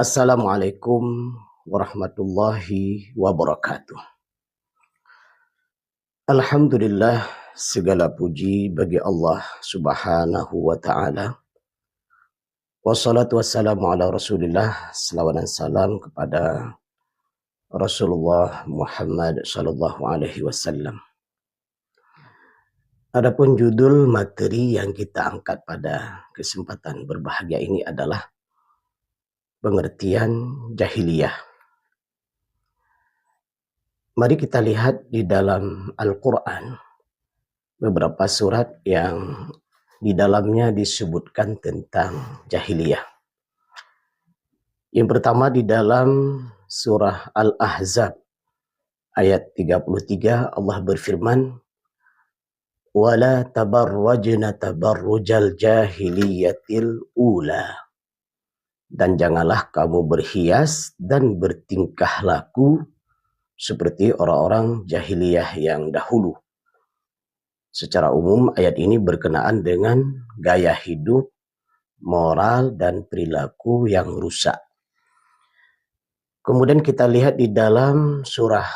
Assalamualaikum warahmatullahi wabarakatuh. Alhamdulillah, segala puji bagi Allah Subhanahu wa ta'ala. Wassalatu wassalamu ala Rasulillah, selawat dan salam kepada Rasulullah Muhammad sallallahu alaihi wasallam. Adapun judul materi yang kita angkat pada kesempatan berbahagia ini adalah pengertian jahiliyah. Mari kita lihat di dalam Al-Quran beberapa surat yang di dalamnya disebutkan tentang jahiliyah. Yang pertama di dalam surah Al-Ahzab ayat 33 Allah berfirman, "Wala tabarrajna tabarrujal jahiliyatil ula." Dan janganlah kamu berhias dan bertingkah laku seperti orang-orang jahiliyah yang dahulu. Secara umum ayat ini berkenaan dengan gaya hidup, moral, dan perilaku yang rusak. Kemudian kita lihat di dalam surah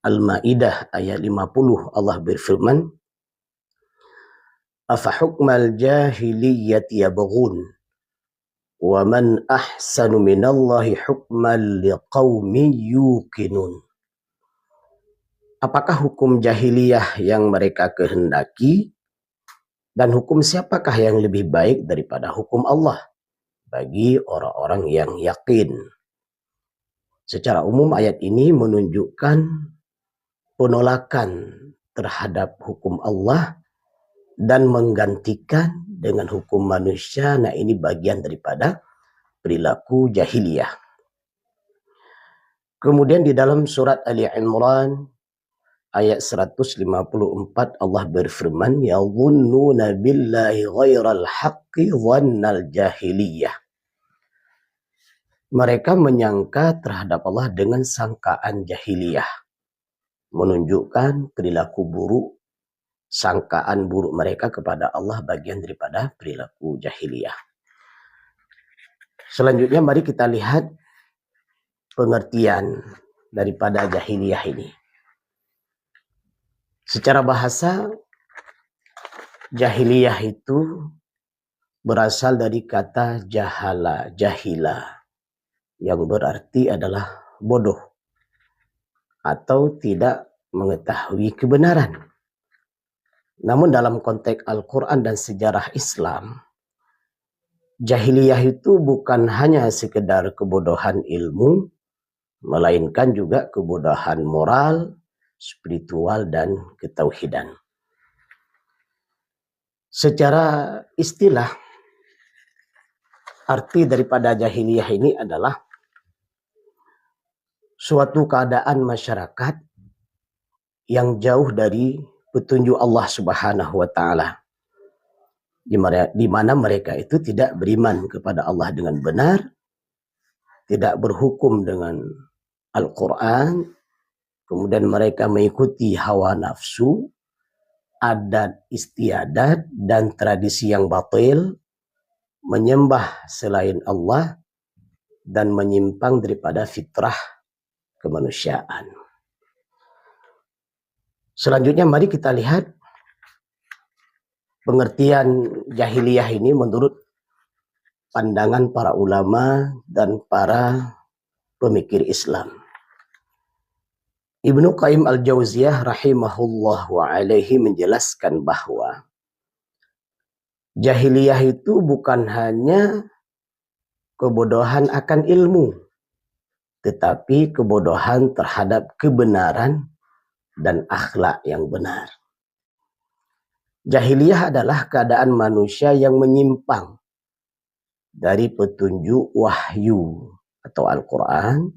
Al-Ma'idah ayat 50 Allah berfirman, "Afa hukmal jahiliyyati yabghun wa man ahsanu minallahi hukman liqaumin yuqinun." Apakah hukum jahiliyah yang mereka kehendaki, dan hukum siapakah yang lebih baik daripada hukum Allah bagi orang-orang yang yakin? Secara umum ayat ini menunjukkan penolakan terhadap hukum Allah dan menggantikan dengan hukum manusia. Nah, ini bagian daripada perilaku jahiliyah. Kemudian di dalam surat Ali Imran ayat 154 Allah berfirman, "Yadhunnuna billahi ghairal haqqi dhannal jahiliyah." Mereka menyangka terhadap Allah dengan sangkaan jahiliyah, menunjukkan perilaku buruk, sangkaan buruk mereka kepada Allah bagian daripada perilaku jahiliyah. Selanjutnya mari kita lihat pengertian daripada jahiliyah ini. Secara bahasa, jahiliyah itu berasal dari kata jahala, jahila, yang berarti adalah bodoh atau tidak mengetahui kebenaran. Namun dalam konteks Al-Quran dan sejarah Islam, jahiliyah itu bukan hanya sekedar kebodohan ilmu, melainkan juga kebodohan moral, spiritual, dan ketauhidan. Secara istilah, arti daripada jahiliyah ini adalah suatu keadaan masyarakat yang jauh dari petunjuk Allah Subhanahu wa ta'ala, di mana mereka itu tidak beriman kepada Allah dengan benar, tidak berhukum dengan Al-Quran, kemudian mereka mengikuti hawa nafsu, adat istiadat, dan tradisi yang batil, menyembah selain Allah, dan menyimpang daripada fitrah kemanusiaan. Selanjutnya mari kita lihat pengertian jahiliyah ini menurut pandangan para ulama dan para pemikir Islam. Ibnu Qayyim al-Jauziyah rahimahullahu alaihi menjelaskan bahwa jahiliyah itu bukan hanya kebodohan akan ilmu, tetapi kebodohan terhadap kebenaran dan akhlak yang benar. Jahiliyah adalah keadaan manusia yang menyimpang dari petunjuk wahyu atau Al-Quran,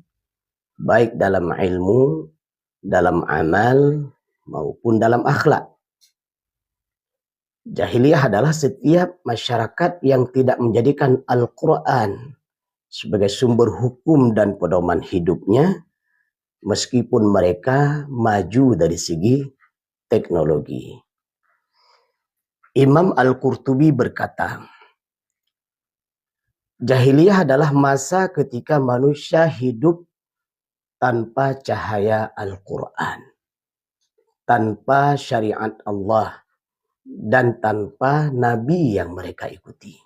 baik dalam ilmu, dalam amal, maupun dalam akhlak. Jahiliyah adalah setiap masyarakat yang tidak menjadikan Al-Quran sebagai sumber hukum dan pedoman hidupnya, meskipun mereka maju dari segi teknologi. Imam Al-Qurtubi berkata, Jahiliyah adalah masa ketika manusia hidup tanpa cahaya Al-Quran, tanpa syariat Allah, dan tanpa nabi yang mereka ikuti.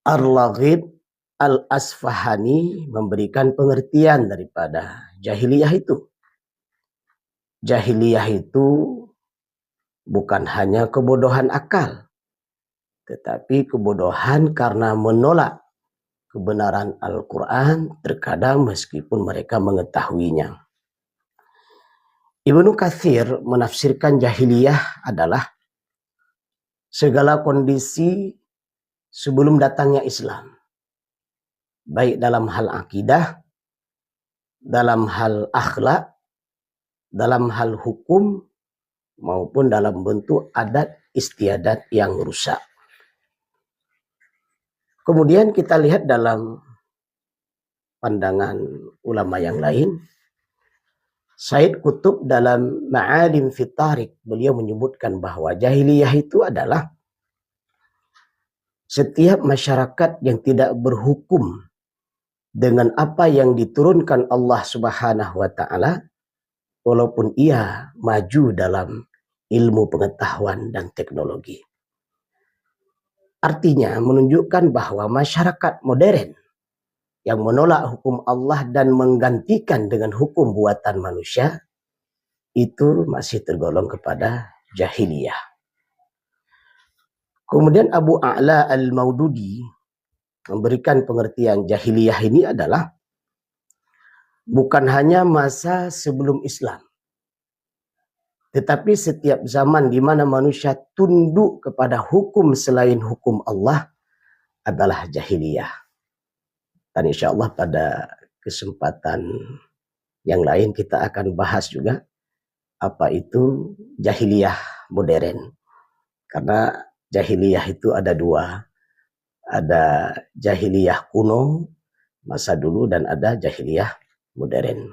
Ar-Raghib Al-Asfahani memberikan pengertian daripada jahiliyah itu. Jahiliyah itu bukan hanya kebodohan akal, tetapi kebodohan karena menolak kebenaran Al-Quran terkadang meskipun mereka mengetahuinya. Ibnu Katsir menafsirkan jahiliyah adalah segala kondisi sebelum datangnya Islam, baik dalam hal akidah, dalam hal akhlak, dalam hal hukum, maupun dalam bentuk adat istiadat yang rusak. Kemudian kita lihat dalam pandangan ulama yang lain, Said Qutb dalam Ma'alim fit Tariq, beliau menyebutkan bahwa jahiliyah itu adalah setiap masyarakat yang tidak berhukum dengan apa yang diturunkan Allah Subhanahu wa taala, walaupun ia maju dalam ilmu pengetahuan dan teknologi. Artinya menunjukkan bahwa masyarakat modern yang menolak hukum Allah dan menggantikan dengan hukum buatan manusia, itu masih tergolong kepada jahiliyah. Kemudian Abu A'la Al-Maududi memberikan pengertian jahiliyah ini adalah bukan hanya masa sebelum Islam, tetapi setiap zaman di mana manusia tunduk kepada hukum selain hukum Allah adalah jahiliyah. Dan insya Allah pada kesempatan yang lain kita akan bahas juga apa itu jahiliyah modern. Karena jahiliyah itu ada dua. Ada jahiliyah kuno, masa dulu, dan ada jahiliyah modern.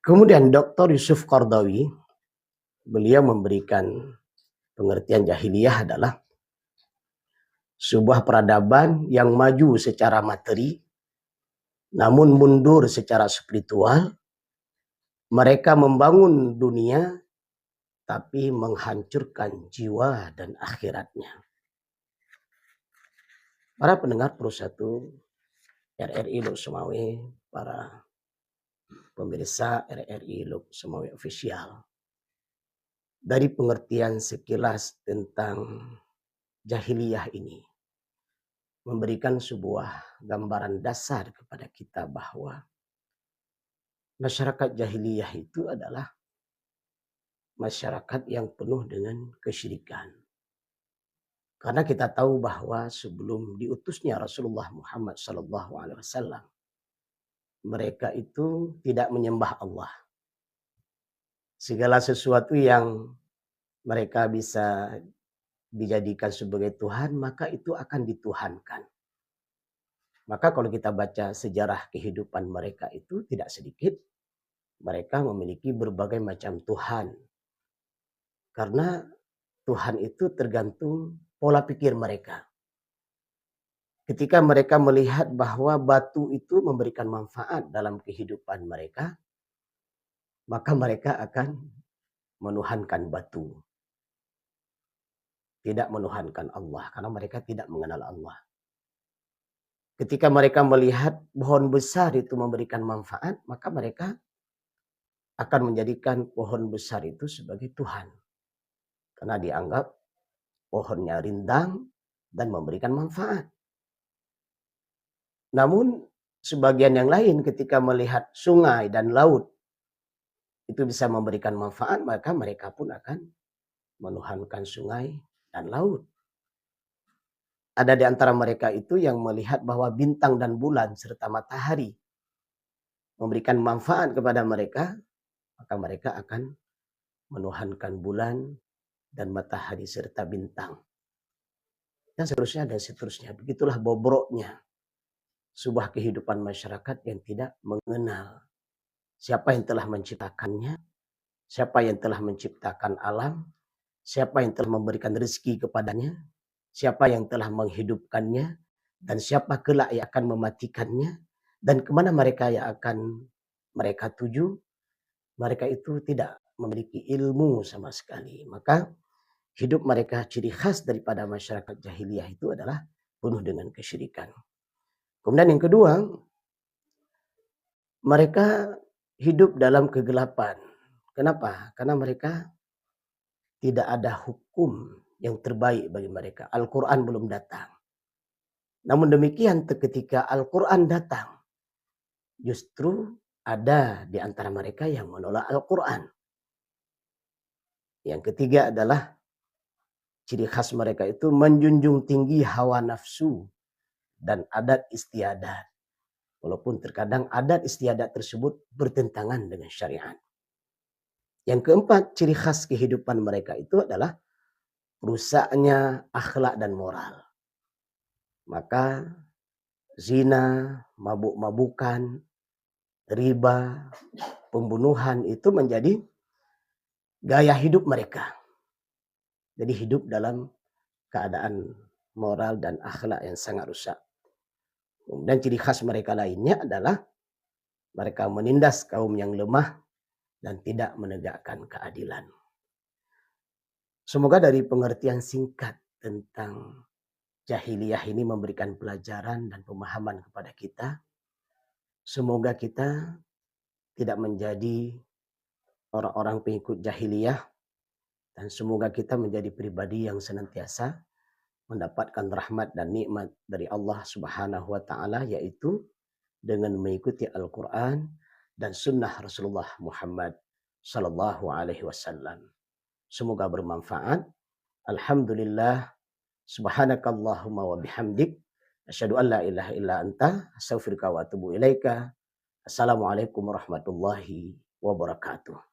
Kemudian Dr. Yusuf Qardawi, beliau memberikan pengertian jahiliyah adalah sebuah peradaban yang maju secara materi, namun mundur secara spiritual. Mereka membangun dunia, tapi menghancurkan jiwa dan akhiratnya. Para pendengar Pro 1 RRI Lok Sumawe, para pemirsa RRI Lok Sumawe Official, dari pengertian sekilas tentang jahiliyah ini, memberikan sebuah gambaran dasar kepada kita bahwa masyarakat jahiliyah itu adalah masyarakat yang penuh dengan kesyirikan. Karena kita tahu bahwa sebelum diutusnya Rasulullah Muhammad SAW, mereka itu tidak menyembah Allah. Segala sesuatu yang mereka bisa dijadikan sebagai Tuhan, maka itu akan dituhankan. Maka kalau kita baca sejarah kehidupan mereka itu tidak sedikit, mereka memiliki berbagai macam Tuhan. Karena Tuhan itu tergantung pola pikir mereka. Ketika mereka melihat bahwa batu itu memberikan manfaat dalam kehidupan mereka, maka mereka akan menuhankan batu. Tidak menuhankan Allah, karena mereka tidak mengenal Allah. Ketika mereka melihat pohon besar itu memberikan manfaat, maka mereka akan menjadikan pohon besar itu sebagai Tuhan. Karena dianggap pohonnya rindang dan memberikan manfaat. Namun sebagian yang lain ketika melihat sungai dan laut itu bisa memberikan manfaat, maka mereka pun akan menuhankan sungai dan laut. Ada di antara mereka itu yang melihat bahwa bintang dan bulan serta matahari memberikan manfaat kepada mereka, maka mereka akan menuhankan bulan dan matahari serta bintang. Dan seterusnya dan seterusnya. Begitulah bobroknya sebuah kehidupan masyarakat yang tidak mengenal siapa yang telah menciptakannya, siapa yang telah menciptakan alam, siapa yang telah memberikan rezeki kepadanya, siapa yang telah menghidupkannya, dan siapa kelak yang akan mematikannya, dan kemana mereka yang akan mereka tuju, mereka itu tidak memiliki ilmu sama sekali. Maka hidup mereka, ciri khas daripada masyarakat jahiliyah itu adalah penuh dengan kesyirikan. Kemudian yang kedua, mereka hidup dalam kegelapan. Kenapa? Karena mereka tidak ada hukum yang terbaik bagi mereka. Al-Quran belum datang. Namun demikian ketika Al-Quran datang, justru ada di antara mereka yang menolak Al-Quran. Yang ketiga adalah ciri khas mereka itu menjunjung tinggi hawa nafsu dan adat istiadat. Walaupun terkadang adat istiadat tersebut bertentangan dengan syariat. Yang keempat, ciri khas kehidupan mereka itu adalah rusaknya akhlak dan moral. Maka zina, mabuk-mabukan, riba, pembunuhan itu menjadi gaya hidup mereka. Jadi hidup dalam keadaan moral dan akhlak yang sangat rusak. Dan ciri khas mereka lainnya adalah mereka menindas kaum yang lemah dan tidak menegakkan keadilan. Semoga dari pengertian singkat tentang jahiliyah ini memberikan pelajaran dan pemahaman kepada kita. Semoga kita tidak menjadi orang-orang pengikut jahiliyah, dan semoga kita menjadi pribadi yang senantiasa mendapatkan rahmat dan nikmat dari Allah Subhanahu wa taala, yaitu dengan mengikuti Al-Qur'an dan sunnah Rasulullah Muhammad sallallahu alaihi wasallam. Semoga bermanfaat. Alhamdulillah. Subhanakallahumma wa bihamdik asyhadu an la ilaha illa anta astaghfiruka wa atubu ilaika. Assalamualaikum warahmatullahi wabarakatuh.